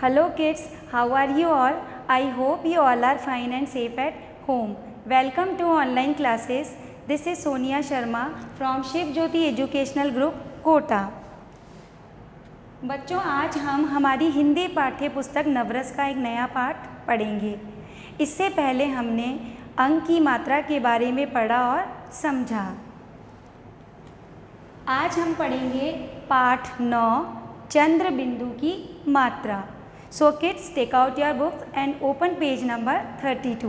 Hello kids, how are you all? I hope you all are fine and safe at home. Welcome to online classes. This is Sonia Sharma from Shiv Jyoti Educational Group, Kota. बच्चों, आज हम हमारी हिंदी पाठ्य पुस्तक नवरस का एक नया पाठ पढ़ेंगे। इससे पहले हमने अंक की मात्रा के बारे में पढ़ा और समझा। आज हम पढ़ेंगे पाठ 9 चंद्र बिंदु की मात्रा। So kids, take out your books and open page number 32।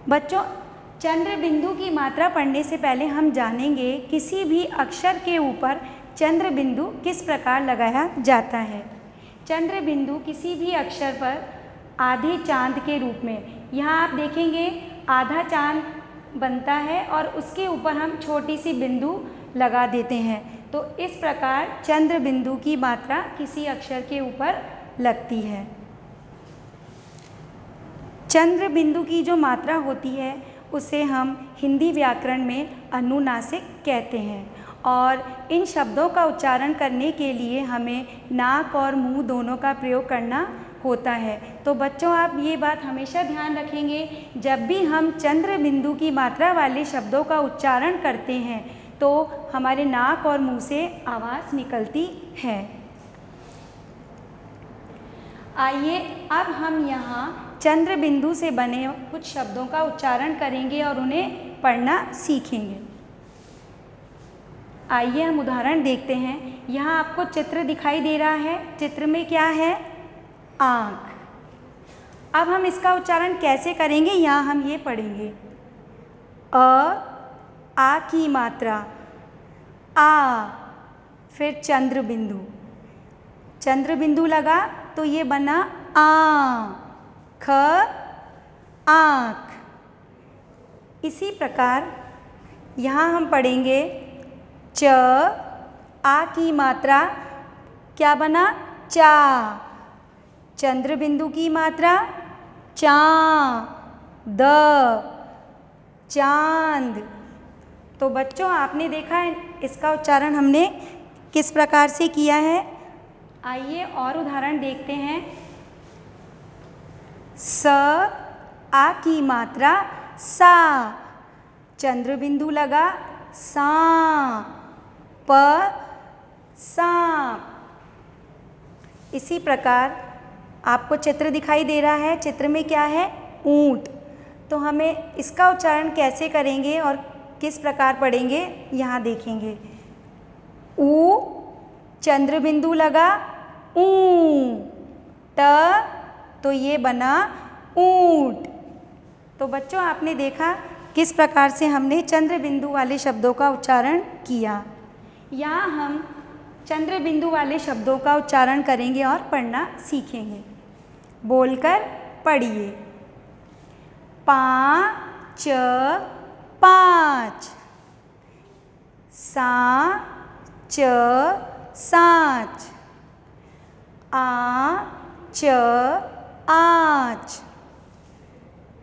बच्चों, चंद्र बिंदु की मात्रा पढ़ने से पहले हम जानेंगे किसी भी अक्षर के ऊपर चंद्र बिंदु किस प्रकार लगाया जाता है। चंद्र बिंदु किसी भी अक्षर पर आधे चांद के रूप में, यहाँ आप देखेंगे आधा चांद बनता है और उसके ऊपर हम छोटी सी बिंदु लगा देते हैं। तो इस प्रकार चंद्र बिंदु की मात्रा किसी अक्षर के ऊपर लगती है। चंद्र बिंदु की जो मात्रा होती है उसे हम हिंदी व्याकरण में अनुनासिक कहते हैं और इन शब्दों का उच्चारण करने के लिए हमें नाक और मुंह दोनों का प्रयोग करना होता है। तो बच्चों, आप ये बात हमेशा ध्यान रखेंगे, जब भी हम चंद्र बिंदु की मात्रा वाले शब्दों का उच्चारण करते हैं तो हमारे नाक और मुंह से आवाज़ निकलती है। आइए अब हम यहाँ चंद्र बिंदु से बने कुछ शब्दों का उच्चारण करेंगे और उन्हें पढ़ना सीखेंगे। आइए हम उदाहरण देखते हैं। यहाँ आपको चित्र दिखाई दे रहा है। चित्र में क्या है? आँख। अब हम इसका उच्चारण कैसे करेंगे, यहाँ हम ये पढ़ेंगे। आ की मात्रा आ, फिर चंद्र बिंदु, चंद्र बिंदु लगा तो ये बना आ, ख आँख। इसी प्रकार यहाँ हम पढ़ेंगे च, आ की मात्रा क्या बना? चा, चंद्र बिंदु की मात्रा चा, द, चांद। तो बच्चों, आपने देखा है इसका उच्चारण हमने किस प्रकार से किया है। आइए और उदाहरण देखते हैं। स, आ की मात्रा सा, चंद्र बिंदु लगा सा, प, सांप। इसी प्रकार आपको चित्र दिखाई दे रहा है। चित्र में क्या है? ऊंट। तो हमें इसका उच्चारण कैसे करेंगे और किस प्रकार पढ़ेंगे, यहाँ देखेंगे। ऊ, चंद्र बिंदु लगा ऊ, ट, तो ये बना ऊंट। तो बच्चों, आपने देखा किस प्रकार से हमने चंद्र बिंदु वाले शब्दों का उच्चारण किया। यहाँ हम चंद्र बिंदु वाले शब्दों का उच्चारण करेंगे और पढ़ना सीखेंगे। बोलकर पढ़िए। पाँच, पाँच, साँच, साँच, आँच, आँच,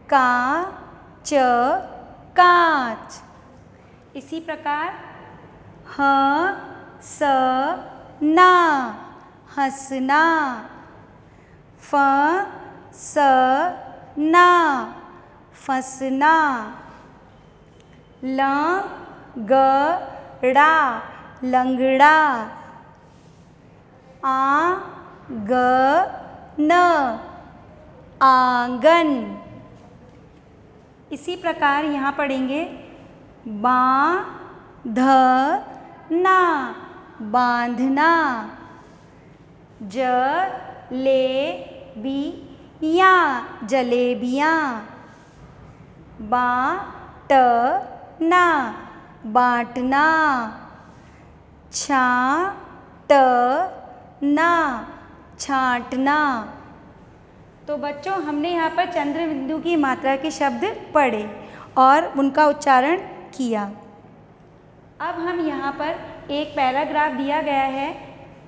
काँच, काँच। इसी प्रकार हंस ना, हंसना, फंसना, फंसना, लंगड़ा, लंगड़ा, आंगन, आंगन। इसी प्रकार यहाँ पढ़ेंगे बांधना, बांधना, जलेबियाँ, जलेबियाँ, बाँटना, बाँटना, छाँटना, छाँटना। तो बच्चों, हमने यहाँ पर चंद्र बिंदु की मात्रा के शब्द पढ़े और उनका उच्चारण किया। अब हम यहाँ पर एक पैराग्राफ दिया गया है,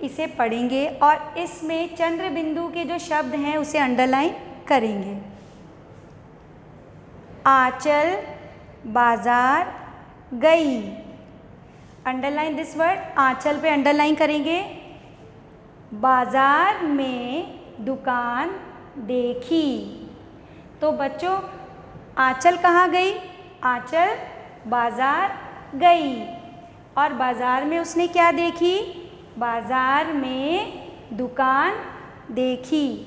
इसे पढ़ेंगे और इसमें चंद्र बिंदु के जो शब्द हैं उसे अंडरलाइन करेंगे। आंचल बाजार गई। अंडरलाइन दिस वर्ड, आंचल पे अंडरलाइन करेंगे। बाजार में दुकान देखी। तो बच्चों आंचल कहाँ गई? आंचल बाजार गई और बाजार में उसने क्या देखी? बाजार में दुकान देखी।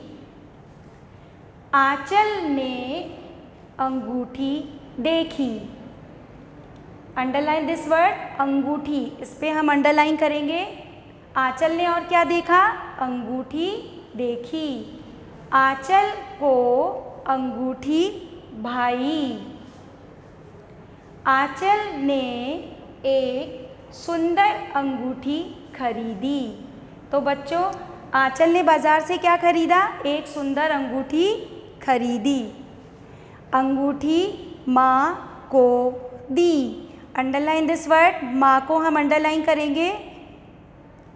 आंचल ने अंगूठी देखी। अंडरलाइन दिस वर्ड अंगूठी, इस पे हम अंडरलाइन करेंगे। आंचल ने और क्या देखा? अंगूठी देखी। आंचल को अंगूठी भाई। आंचल ने एक सुंदर अंगूठी खरीदी। तो बच्चों आंचल ने बाजार से क्या खरीदा? एक सुंदर अंगूठी खरीदी। अंगूठी माँ को दी। अंडरलाइन दिस वर्ड, माँ को हम अंडरलाइन करेंगे।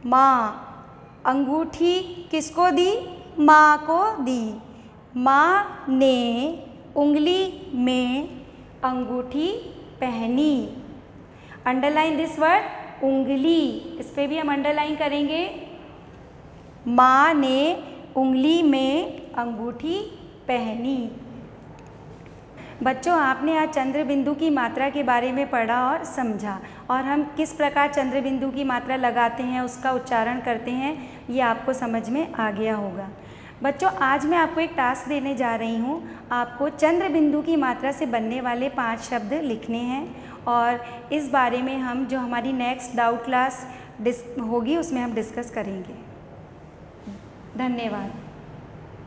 माँ, अंगूठी किसको दी? माँ को दी। माँ ने उंगली में अंगूठी पहनी। अंडरलाइन दिस वर्ड उंगली, इस पे भी हम अंडरलाइन करेंगे। माँ ने उंगली में अंगूठी पहनी। बच्चों आपने आज चंद्र बिंदु की मात्रा के बारे में पढ़ा और समझा, और हम किस प्रकार चंद्र बिंदु की मात्रा लगाते हैं, उसका उच्चारण करते हैं, ये आपको समझ में आ गया होगा। बच्चों आज मैं आपको एक टास्क देने जा रही हूँ। आपको चंद्र बिंदु की मात्रा से बनने वाले 5 शब्द लिखने हैं, और इस बारे में हम जो हमारी नेक्स्ट डाउट क्लास होगी उसमें हम डिस्कस करेंगे। धन्यवाद।